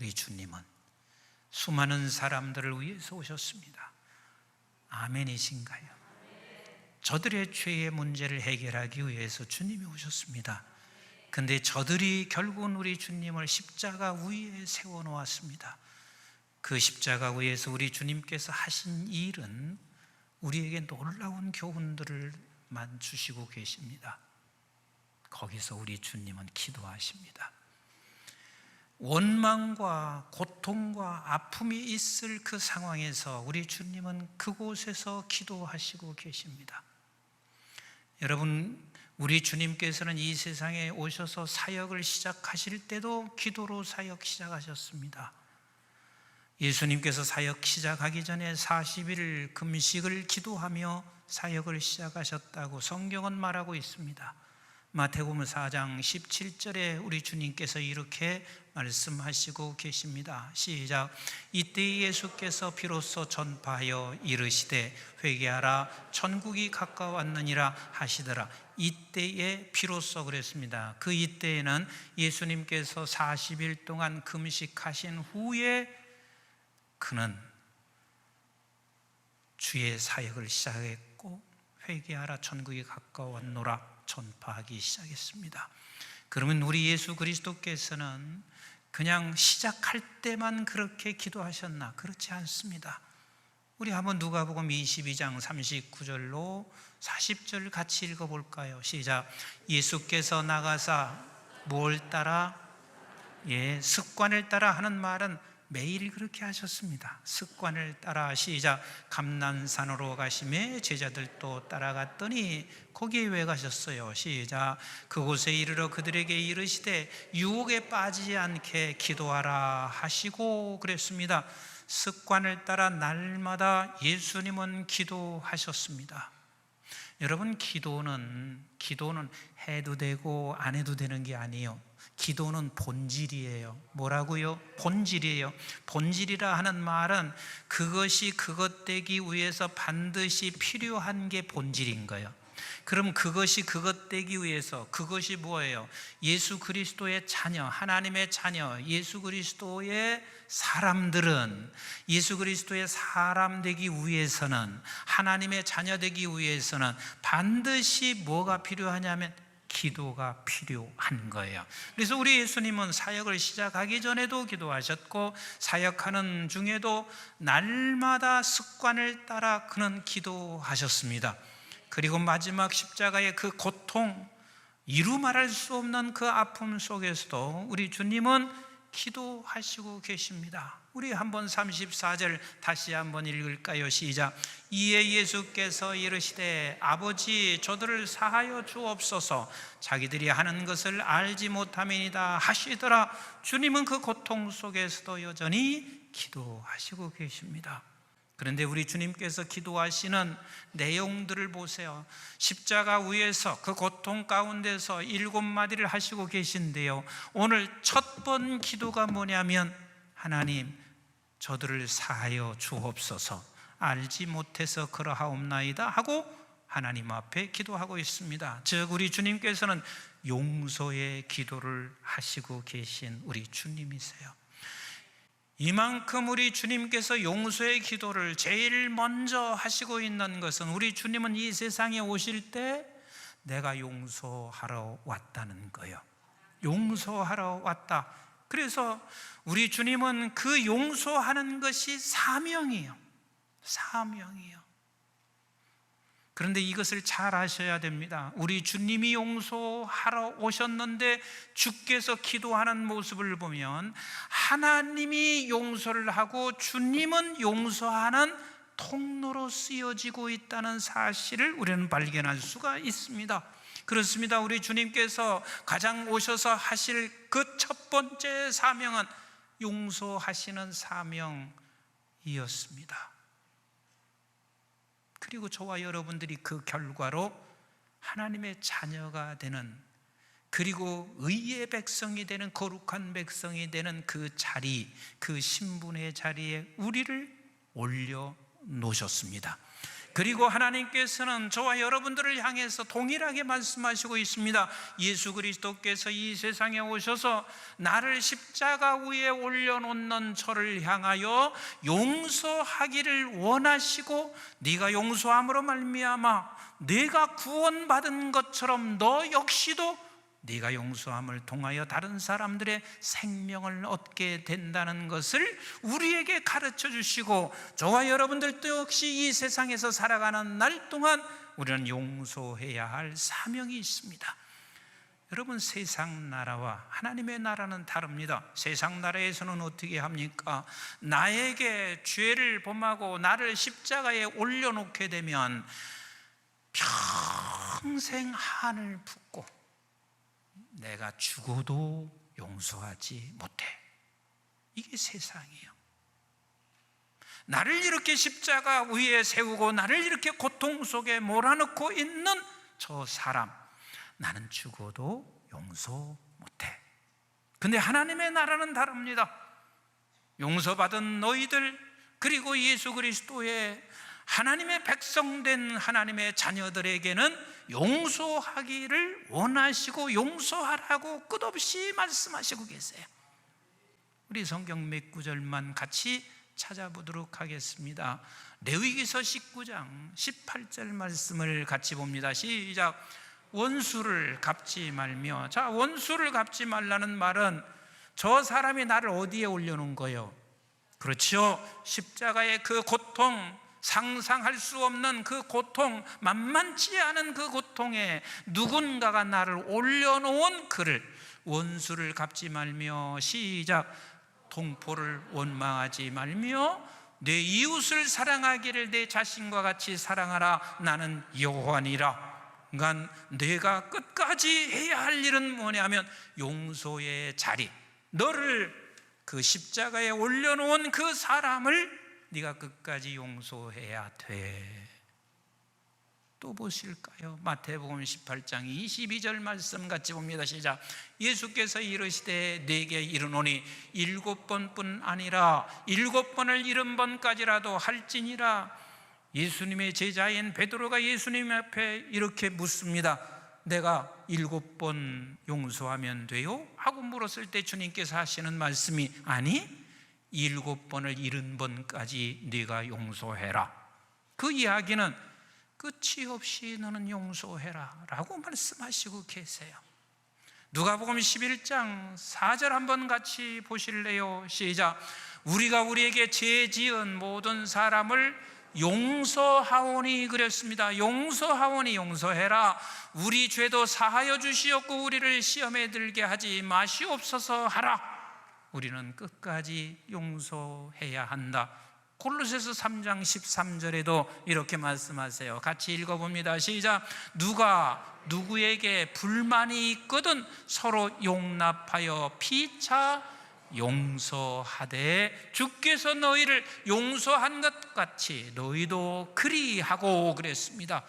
우리 주님은 수많은 사람들을 위해서 오셨습니다. 아멘이신가요? 저들의 죄의 문제를 해결하기 위해서 주님이 오셨습니다. 근데 저들이 결국은 우리 주님을 십자가 위에 세워놓았습니다. 그 십자가 위에서 우리 주님께서 하신 일은 우리에게 놀라운 교훈들만 주시고 계십니다. 거기서 우리 주님은 기도하십니다. 원망과 고통과 아픔이 있을 그 상황에서 우리 주님은 그곳에서 기도하시고 계십니다. 여러분, 우리 주님께서는 이 세상에 오셔서 사역을 시작하실 때도 기도로 사역 시작하셨습니다. 예수님께서 사역 시작하기 전에 40일 금식을 기도하며 사역을 시작하셨다고 성경은 말하고 있습니다. 마태복음 4장 17절에 우리 주님께서 이렇게 말씀하시고 계십니다. 시작. 이때 예수께서 비로소 전파하여 이르시되 회개하라 천국이 가까웠느니라 하시더라. 이때에 비로소 그랬습니다. 그 이때에는 예수님께서 40일 동안 금식하신 후에 그는 주의 사역을 시작했고 회개하라 천국이 가까웠노라 전파하기 시작했습니다. 그러면 우리 예수 그리스도께서는 그냥 시작할 때만 그렇게 기도하셨나? 그렇지 않습니다. 우리 한번 누가복음 22장 39절로 40절 같이 읽어볼까요? 시작. 예수께서 나가사 뭘 따라? 습관을 따라 하는 말은 매일 그렇게 하셨습니다. 습관을 따라 시작. 감난산으로 가시매 제자들도 따라갔더니 거기에 왜 가셨어요? 시작. 그곳에 이르러 그들에게 이르시되 유혹에 빠지지 않게 기도하라 하시고 그랬습니다. 습관을 따라 날마다 예수님은 기도하셨습니다. 여러분, 기도는 해도 되고 안 해도 되는 게 아니에요. 기도는 본질이에요. 뭐라고요? 본질이에요. 본질이라 하는 말은 그것이 그것 되기 위해서 반드시 필요한 게 본질인 거예요. 그럼 그것이 그것 되기 위해서 그것이 뭐예요? 예수 그리스도의 자녀, 하나님의 자녀, 예수 그리스도의 사람들은 예수 그리스도의 사람 되기 위해서는, 하나님의 자녀 되기 위해서는 반드시 뭐가 필요하냐면 기도가 필요한 거예요. 그래서 우리 예수님은 사역을 시작하기 전에도 기도하셨고 사역하는 중에도 날마다 습관을 따라 그는 기도하셨습니다. 그리고 마지막 십자가의 그 고통, 이루 말할 수 없는 그 아픔 속에서도 우리 주님은 기도하시고 계십니다. 우리 한번 34절 다시 한번 읽을까요? 시작. 이에 예수께서 이르시되 아버지 저들을 사하여 주옵소서 자기들이 하는 것을 알지 못함이니이다 하시더라. 주님은 그 고통 속에서도 여전히 기도하시고 계십니다. 그런데 우리 주님께서 기도하시는 내용들을 보세요. 십자가 위에서 그 고통 가운데서 7마디를 하시고 계신데요, 오늘 첫 번 기도가 뭐냐면 하나님 저들을 사하여 주옵소서 알지 못해서 그러하옵나이다 하고 하나님 앞에 기도하고 있습니다. 즉 우리 주님께서는 용서의 기도를 하시고 계신 우리 주님이세요. 이만큼 우리 주님께서 용서의 기도를 제일 먼저 하시고 있는 것은 우리 주님은 이 세상에 오실 때 내가 용서하러 왔다는 거예요. 용서하러 왔다. 그래서 우리 주님은 그 용서하는 것이 사명이에요. 사명이에요. 그런데 이것을 잘 아셔야 됩니다. 우리 주님이 용서하러 오셨는데 주께서 기도하는 모습을 보면 하나님이 용서를 하고 주님은 용서하는 통로로 쓰여지고 있다는 사실을 우리는 발견할 수가 있습니다. 그렇습니다. 우리 주님께서 가장 오셔서 하실 그 첫 번째 사명은 용서하시는 사명이었습니다. 그리고 저와 여러분들이 그 결과로 하나님의 자녀가 되는, 그리고 의의 백성이 되는, 거룩한 백성이 되는 그 자리, 그 신분의 자리에 우리를 올려놓으셨습니다. 그리고 하나님께서는 저와 여러분들을 향해서 동일하게 말씀하시고 있습니다. 예수 그리스도께서 이 세상에 오셔서 나를 십자가 위에 올려놓는 저를 향하여 용서하기를 원하시고, 네가 용서함으로 말미암아 네가 구원받은 것처럼 너 역시도 네가 용서함을 통하여 다른 사람들의 생명을 얻게 된다는 것을 우리에게 가르쳐 주시고, 저와 여러분들도 역시 이 세상에서 살아가는 날 동안 우리는 용서해야 할 사명이 있습니다. 여러분, 세상 나라와 하나님의 나라는 다릅니다. 세상 나라에서는 어떻게 합니까? 나에게 죄를 범하고 나를 십자가에 올려놓게 되면 평생 한을 품고 내가 죽어도 용서하지 못해. 이게 세상이에요. 나를 이렇게 십자가 위에 세우고 나를 이렇게 고통 속에 몰아넣고 있는 저 사람, 나는 죽어도 용서 못해. 근데 하나님의 나라는 다릅니다. 용서받은 너희들, 그리고 예수 그리스도의 하나님의 백성된 하나님의 자녀들에게는 용서하기를 원하시고 용서하라고 끝없이 말씀하시고 계세요. 우리 성경 몇 구절만 같이 찾아보도록 하겠습니다. 레위기서 19장 18절 말씀을 같이 봅니다. 시작. 원수를 갚지 말며. 자, 원수를 갚지 말라는 말은 저 사람이 나를 어디에 올려놓은 거예요? 그렇죠. 십자가의 그 고통, 상상할 수 없는 그 고통, 만만치 않은 그 고통에 누군가가 나를 올려놓은 그를, 원수를 갚지 말며. 시작. 동포를 원망하지 말며 내 이웃을 사랑하기를 내 자신과 같이 사랑하라. 나는 여호와니라. 그러니까 내가 끝까지 해야 할 일은 뭐냐면 용서의 자리, 너를 그 십자가에 올려놓은 그 사람을 네가 끝까지 용서해야 돼. 또 보실까요? 마태복음 18장 22절 말씀 같이 봅니다. 시작. 예수께서 이르시되 내게 이르노니 7번뿐 아니라 7번을 70번까지라도 할지니라. 예수님의 제자인 베드로가 예수님 앞에 이렇게 묻습니다. 내가 7번 용서하면 돼요? 하고 물었을 때 주님께서 하시는 말씀이, 아니 7번을 70번까지 네가 용서해라. 그 이야기는 끝이 없이 너는 용서해라 라고 말씀하시고 계세요. 누가복음 11장 4절 한번 같이 보실래요? 시작. 우리가 우리에게 죄 지은 모든 사람을 용서하오니 그랬습니다. 용서하오니, 용서해라. 우리 죄도 사하여 주시옵고 우리를 시험에 들게 하지 마시옵소서 하라. 우리는 끝까지 용서해야 한다. 골로새서 3장 13절에도 이렇게 말씀하세요. 같이 읽어봅니다. 시작. 누가 누구에게 불만이 있거든 서로 용납하여 피차 용서하되 주께서 너희를 용서한 것 같이 너희도 그리하고 그랬습니다.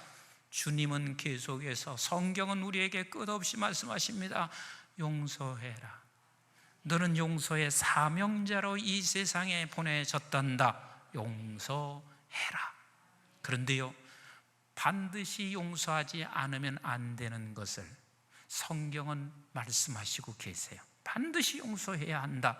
주님은 계속해서, 성경은 우리에게 끝없이 말씀하십니다. 용서해라. 너는 용서의 사명자로 이 세상에 보내졌단다. 용서해라. 그런데요, 반드시 용서하지 않으면 안 되는 것을 성경은 말씀하시고 계세요. 반드시 용서해야 한다.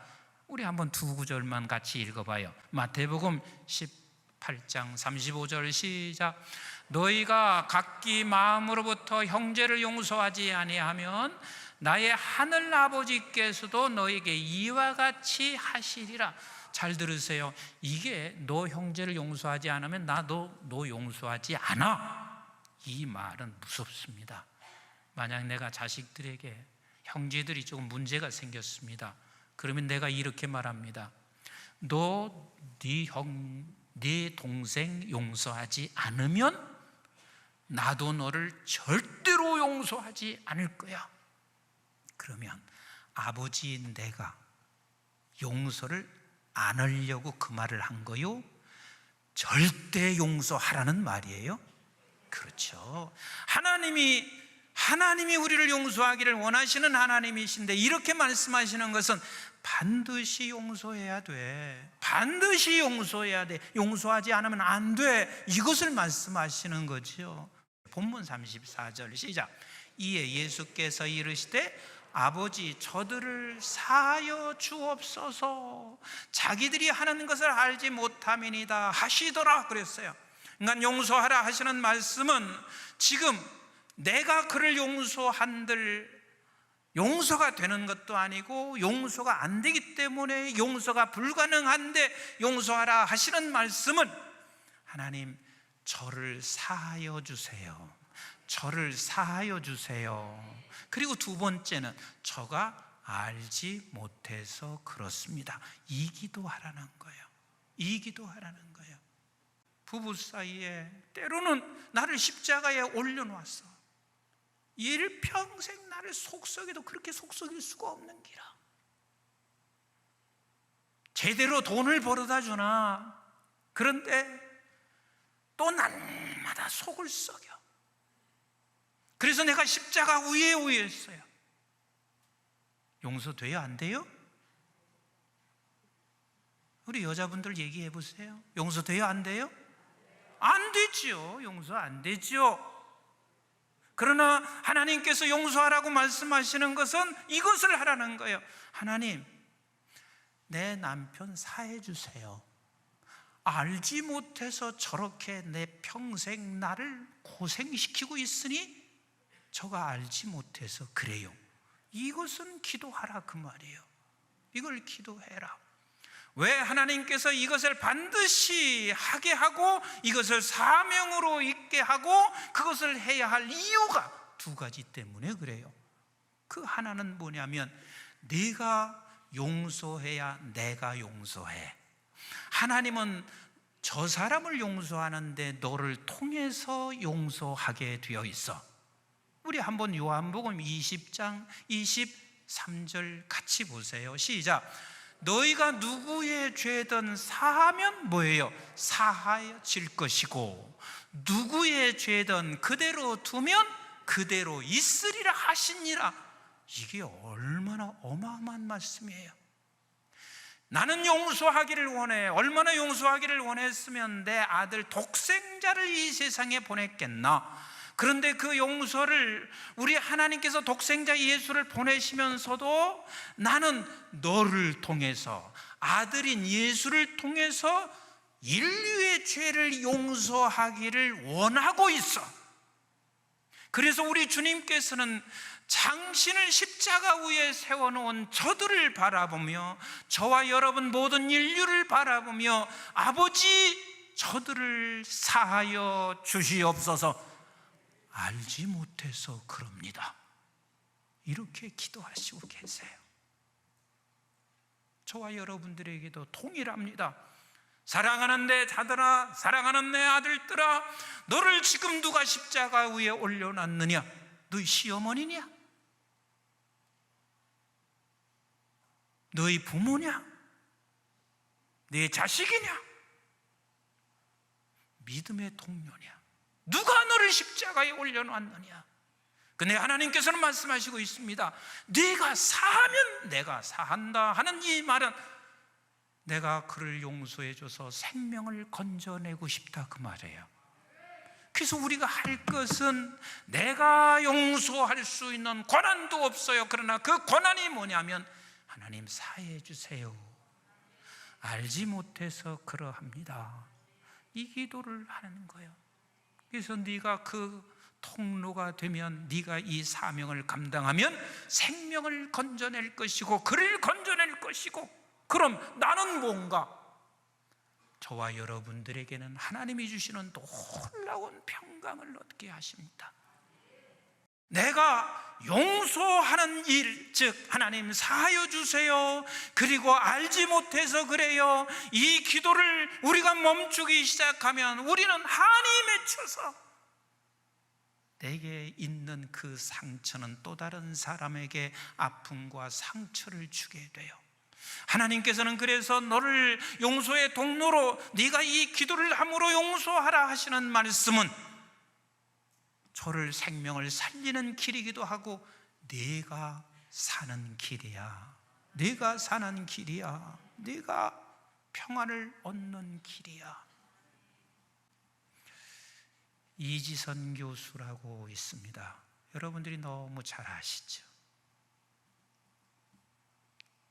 우리 한번 두 구절만 같이 읽어봐요. 마태복음 18장 35절 시작. 너희가 각기 마음으로부터 형제를 용서하지 아니하면 나의 하늘 아버지께서도 너에게 이와 같이 하시리라. 잘 들으세요. 이게 너 형제를 용서하지 않으면 나도 너 용서하지 않아. 이 말은 무섭습니다. 만약 내가 자식들에게 형제들이 조금 문제가 생겼습니다. 그러면 내가 이렇게 말합니다. 너 네 동생 용서하지 않으면 나도 너를 절대로 용서하지 않을 거야. 그러면 아버지인 내가 용서를 안 하려고 그 말을 한 거요? 절대 용서하라는 말이에요? 그렇죠. 하나님이 하나님이 우리를 용서하기를 원하시는 하나님이신데 이렇게 말씀하시는 것은 반드시 용서해야 돼. 반드시 용서해야 돼. 용서하지 않으면 안 돼. 이것을 말씀하시는 거죠. 본문 34절 시작. 이에 예수께서 이르시되 아버지 저들을 사하여 주옵소서. 자기들이 하는 것을 알지 못함이니이다 하시더라 그랬어요. 그러니까 용서하라 하시는 말씀은 지금 내가 그를 용서한들 용서가 되는 것도 아니고 용서가 안 되기 때문에 용서가 불가능한데 용서하라 하시는 말씀은 하나님 저를 사하여 주세요. 저를 사하여 주세요. 그리고 두 번째는 저가 알지 못해서 그렇습니다. 이 기도하라는 거예요. 이 기도하라는 거예요. 부부 사이에 때로는 나를 십자가에 올려놓았어. 일평생 나를 속썩여도 그렇게 속썩일 수가 없는 기라. 제대로 돈을 벌어다 주나. 그런데 또 날마다 속을 썩여. 그래서 내가 십자가 위에 오였어요. 용서돼요? 안 돼요? 우리 여자분들 얘기해 보세요. 용서돼요? 안 돼요? 안 되죠. 용서 안 되죠. 그러나 하나님께서 용서하라고 말씀하시는 것은 이것을 하라는 거예요. 하나님, 내 남편 사해 주세요. 알지 못해서 저렇게 내 평생 나를 고생시키고 있으니 저가 알지 못해서 그래요. 이것은 기도하라 그 말이에요. 이걸 기도해라. 왜 하나님께서 이것을 반드시 하게 하고 이것을 사명으로 있게 하고 그것을 해야 할 이유가 두 가지 때문에 그래요. 그 하나는 뭐냐면 네가 용서해야 내가 용서해. 하나님은 저 사람을 용서하는데 너를 통해서 용서하게 되어 있어. 우리 한번 요한복음 20장 23절 같이 보세요. 시작. 너희가 누구의 죄든 사하면 뭐예요? 사하여질 것이고 누구의 죄든 그대로 두면 그대로 있으리라 하시니라. 이게 얼마나 어마어마한 말씀이에요. 나는 용서하기를 원해. 얼마나 용서하기를 원했으면 내 아들 독생자를 이 세상에 보냈겠나. 그런데 그 용서를 우리 하나님께서 독생자 예수를 보내시면서도 나는 너를 통해서 아들인 예수를 통해서 인류의 죄를 용서하기를 원하고 있어. 그래서 우리 주님께서는 당신을 십자가 위에 세워놓은 저들을 바라보며 저와 여러분 모든 인류를 바라보며 아버지 저들을 사하여 주시옵소서. 알지 못해서 그럽니다. 이렇게 기도하시고 계세요. 저와 여러분들에게도 동일합니다. 사랑하는 내 자들아, 사랑하는 내 아들들아, 너를 지금 누가 십자가 위에 올려놨느냐? 너희 시어머니냐? 너희 부모냐? 네 자식이냐? 믿음의 동료냐? 누가 너를 십자가에 올려놨느냐? 근데 하나님께서는 말씀하시고 있습니다. 네가 사하면 내가 사한다 하는 이 말은 내가 그를 용서해줘서 생명을 건져내고 싶다 그 말이에요. 그래서 우리가 할 것은 내가 용서할 수 있는 권한도 없어요. 그러나 그 권한이 뭐냐면 하나님 사해 주세요. 알지 못해서 그러합니다. 이 기도를 하는 거예요. 그래서 네가 그 통로가 되면 네가 이 사명을 감당하면 생명을 건져낼 것이고 그를 건져낼 것이고, 그럼 나는 뭔가? 저와 여러분들에게는 하나님이 주시는 놀라운 평강을 얻게 하십니다. 내가 용서하는 일, 즉 하나님 사하여 주세요, 그리고 알지 못해서 그래요, 이 기도를 우리가 멈추기 시작하면 우리는 한이 맺혀서 내게 있는 그 상처는 또 다른 사람에게 아픔과 상처를 주게 돼요. 하나님께서는 그래서 너를 용서의 통로로 네가 이 기도를 함으로 용서하라 하시는 말씀은 저를 생명을 살리는 길이기도 하고 내가 사는 길이야. 내가 사는 길이야. 내가 평안을 얻는 길이야. 이지선 교수라고 있습니다. 여러분들이 너무 잘 아시죠?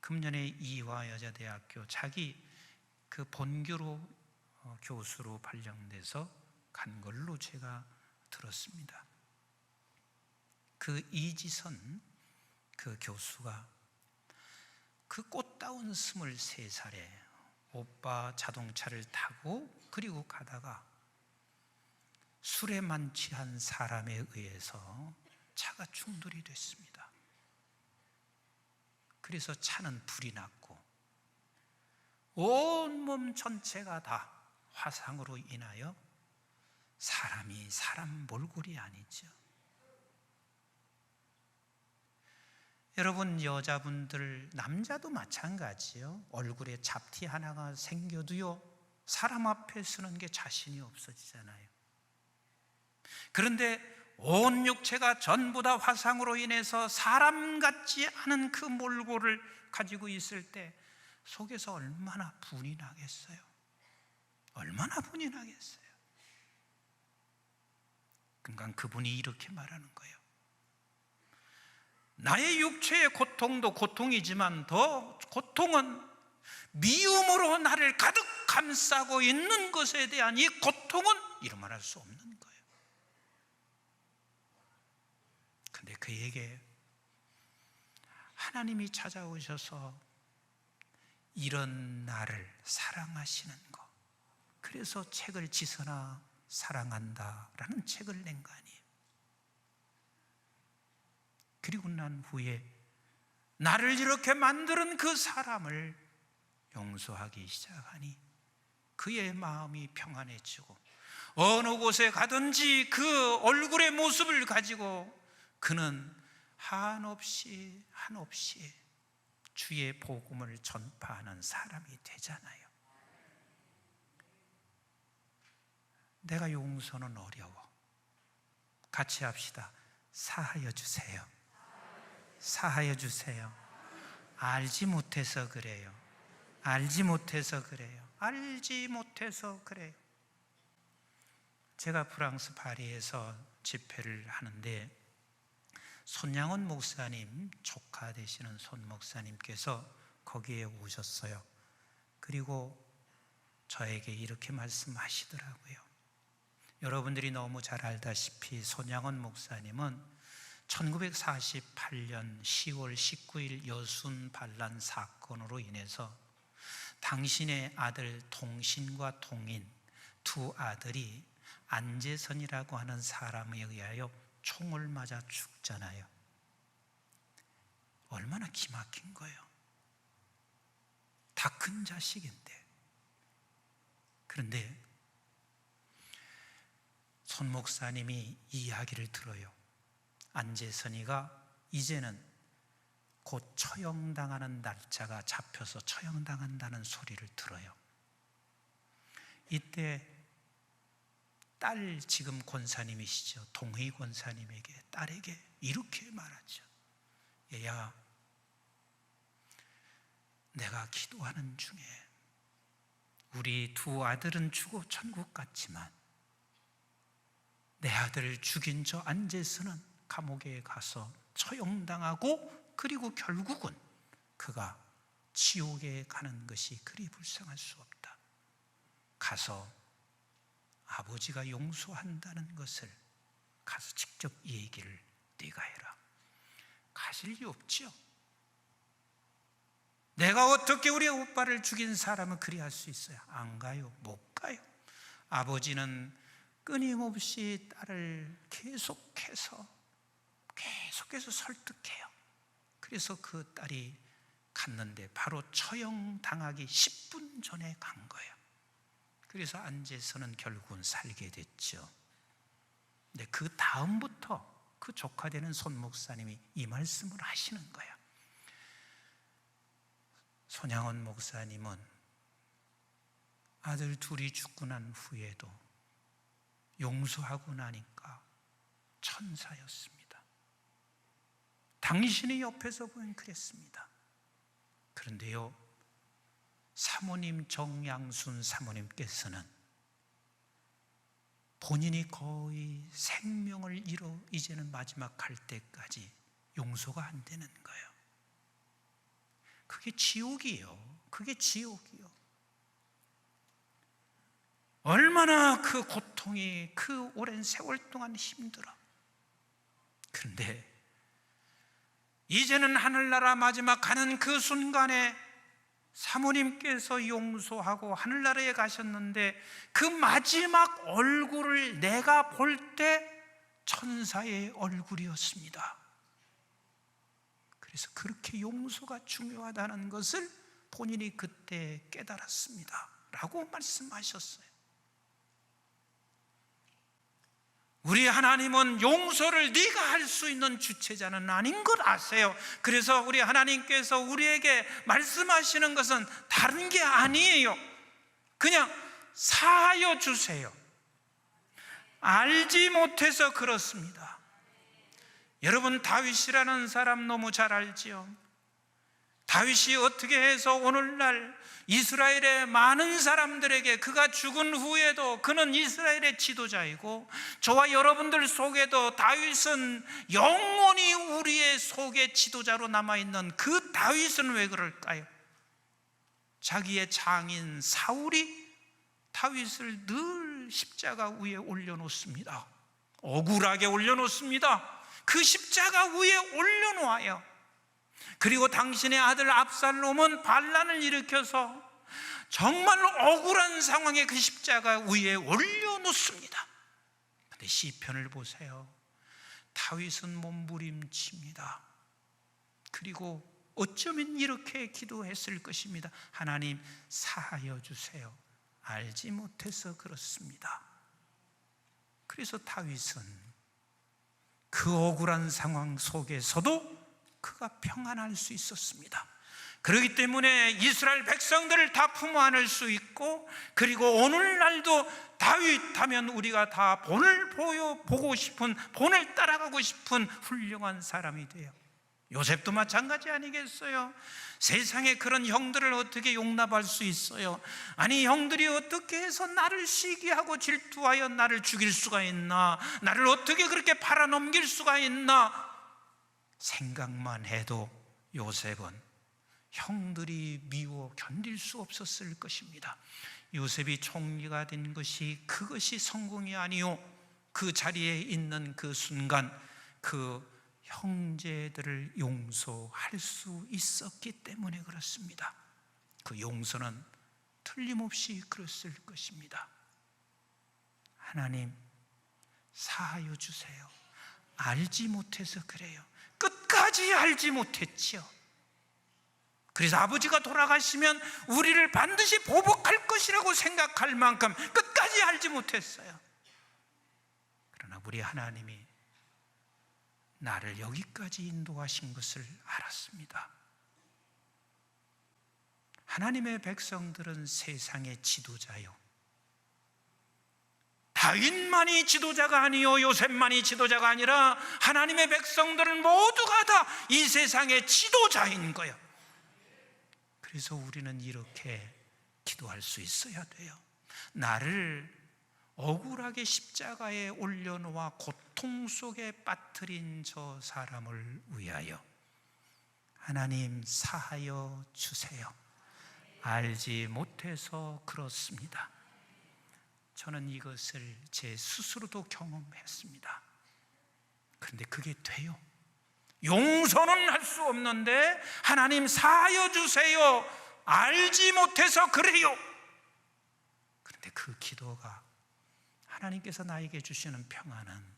금년에 이화여자대학교 자기 그 본교로 교수로 발령돼서 간 걸로 제가 들었습니다. 그 이지선 그 교수가 그 꽃다운 23살에 오빠 자동차를 타고 그리고 가다가 술에 만취한 사람에 의해서 차가 충돌이 됐습니다. 그래서 차는 불이 났고 온몸 전체가 다 화상으로 인하여 사람이 사람 몰골이 아니죠. 여러분, 여자분들, 남자도 마찬가지요. 얼굴에 잡티 하나가 생겨도요, 사람 앞에 서는 게 자신이 없어지잖아요. 그런데 온 육체가 전부 다 화상으로 인해서 사람 같지 않은 그 몰골을 가지고 있을 때 속에서 얼마나 분이 나겠어요. 얼마나 분이 나겠어요. 그러니까 그분이 이렇게 말하는 거예요. 나의 육체의 고통도 고통이지만 더 고통은 미움으로 나를 가득 감싸고 있는 것에 대한 이 고통은 이루 말할 수 없는 거예요. 근데 그에게 하나님이 찾아오셔서 이런 나를 사랑하시는 것, 그래서 책을 지선아 사랑한다라는 책을 낸 거 아니에요. 그리고 난 후에 나를 이렇게 만드는 그 사람을 용서하기 시작하니 그의 마음이 평안해지고 어느 곳에 가든지 그 얼굴의 모습을 가지고 그는 한없이 주의 복음을 전파하는 사람이 되잖아요. 내가 용서는 어려워. 같이 합시다. 사하여 주세요. 사하여 주세요. 알지 못해서 그래요. 알지 못해서 그래요. 알지 못해서 그래요. 제가 프랑스 파리에서 집회를 하는데 손양원 목사님 조카 되시는 손 목사님께서 거기에 오셨어요. 그리고 저에게 이렇게 말씀하시더라고요. 여러분들이 너무 잘 알다시피 손양원 목사님은 1948년 10월 19일 여순 반란 사건으로 인해서 당신의 아들 동신과 동인 두 아들이 안재선이라고 하는 사람에 의하여 총을 맞아 죽잖아요. 얼마나 기막힌 거예요. 다 큰 자식인데. 그런데 손 목사님이 이 이야기를 들어요. 안재선이가 이제는 곧 처형당하는 날짜가 잡혀서 처형당한다는 소리를 들어요. 이때 딸, 지금 권사님이시죠, 동의 권사님에게, 딸에게 이렇게 말하죠. 얘야, 내가 기도하는 중에 우리 두 아들은 죽어 천국 갔지만 내 아들을 죽인 저 안재선은 감옥에 가서 처형당하고 그리고 결국은 그가 지옥에 가는 것이 그리 불쌍할 수 없다. 가서 아버지가 용서한다는 것을 가서 직접 이 얘기를 네가 해라. 가실 리 없죠. 내가 어떻게 우리 오빠를 죽인 사람은 그리 할 수 있어요? 안 가요. 못 가요. 아버지는 끊임없이 딸을 계속해서 설득해요. 그래서 그 딸이 갔는데 바로 처형당하기 10분 전에 간 거예요. 그래서 안재선은 결국은 살게 됐죠. 근데 그 다음부터 그 조카 되는 손 목사님이 이 말씀을 하시는 거예요. 손양원 목사님은 아들 둘이 죽고 난 후에도 용서하고 나니까 천사였습니다. 당신이 옆에서 보면 그랬습니다. 그런데요, 사모님 정양순 사모님께서는 본인이 거의 생명을 잃어 이제는 마지막 갈 때까지 용서가 안 되는 거예요. 그게 지옥이에요. 그게 지옥이요. 얼마나 그 고통이 그 오랜 세월 동안 힘들어. 그런데 이제는 하늘나라 마지막 가는 그 순간에 사모님께서 용서하고 하늘나라에 가셨는데 그 마지막 얼굴을 내가 볼 때 천사의 얼굴이었습니다. 그래서 그렇게 용서가 중요하다는 것을 본인이 그때 깨달았습니다 라고 말씀하셨어요. 우리 하나님은 용서를 네가 할 수 있는 주체자는 아닌 걸 아세요. 그래서 우리 하나님께서 우리에게 말씀하시는 것은 다른 게 아니에요. 그냥 사하여 주세요. 알지 못해서 그렇습니다. 여러분, 다윗이라는 사람 너무 잘 알지요. 다윗이 어떻게 해서 오늘날 이스라엘의 많은 사람들에게, 그가 죽은 후에도 그는 이스라엘의 지도자이고 저와 여러분들 속에도 다윗은 영원히 우리의 속의 지도자로 남아있는 그 다윗은 왜 그럴까요? 자기의 장인 사울이 다윗을 늘 십자가 위에 올려놓습니다. 억울하게 올려놓습니다. 그 십자가 위에 올려놓아요. 그리고 당신의 아들 압살롬은 반란을 일으켜서 정말 억울한 상황에 그 십자가 위에 올려놓습니다. 그런데 시편을 보세요. 다윗은 몸부림칩니다. 그리고 어쩌면 이렇게 기도했을 것입니다. 하나님, 사하여 주세요. 알지 못해서 그렇습니다. 그래서 다윗은 그 억울한 상황 속에서도 그가 평안할 수 있었습니다. 그렇기 때문에 이스라엘 백성들을 다 품어 안을 수 있고, 그리고 오늘날도 다윗 하면 우리가 다 본을 보고 싶은, 본을 따라가고 싶은 훌륭한 사람이 돼요. 요셉도 마찬가지 아니겠어요? 세상에 그런 형들을 어떻게 용납할 수 있어요? 아니, 형들이 어떻게 해서 나를 시기하고 질투하여 나를 죽일 수가 있나? 나를 어떻게 그렇게 팔아넘길 수가 있나? 생각만 해도 요셉은 형들이 미워 견딜 수 없었을 것입니다. 요셉이 총리가 된 것이, 그것이 성공이 아니요, 그 자리에 있는 그 순간 그 형제들을 용서할 수 있었기 때문에 그렇습니다. 그 용서는 틀림없이 그랬을 것입니다. 하나님, 사하여 주세요. 알지 못해서 그래요. 끝까지 알지 못했지요. 그래서 아버지가 돌아가시면 우리를 반드시 보복할 것이라고 생각할 만큼 끝까지 알지 못했어요. 그러나 우리 하나님이 나를 여기까지 인도하신 것을 알았습니다. 하나님의 백성들은 세상의 지도자요, 다윗만이 지도자가 아니요, 요셉만이 지도자가 아니라 하나님의 백성들은 모두가 다 이 세상의 지도자인 거예요. 그래서 우리는 이렇게 기도할 수 있어야 돼요. 나를 억울하게 십자가에 올려놓아 고통 속에 빠뜨린 저 사람을 위하여 하나님, 사하여 주세요. 알지 못해서 그렇습니다. 저는 이것을 제 스스로도 경험했습니다. 그런데 그게 돼요. 용서는 할 수 없는데 하나님, 사하여 주세요. 알지 못해서 그래요. 그런데 그 기도가 하나님께서 나에게 주시는 평안은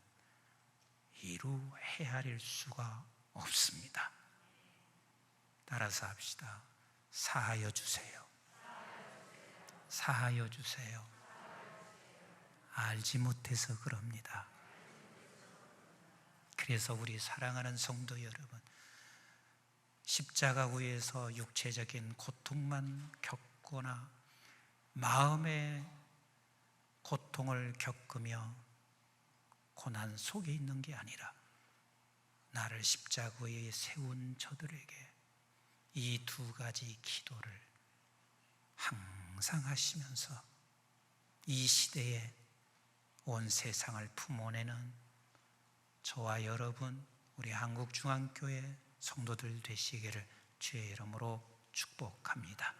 이루 헤아릴 수가 없습니다. 따라서 합시다. 사하여 주세요. 사하여 주세요. 알지 못해서 그럽니다. 그래서 우리 사랑하는 성도 여러분, 십자가 위에서 육체적인 고통만 겪거나 마음의 고통을 겪으며 고난 속에 있는 게 아니라 나를 십자가 위에 세운 저들에게 이 두 가지 기도를 항상 하시면서 이 시대에 온 세상을 품어내는 저와 여러분, 우리 한국중앙교회 성도들 되시기를 주의 이름으로 축복합니다.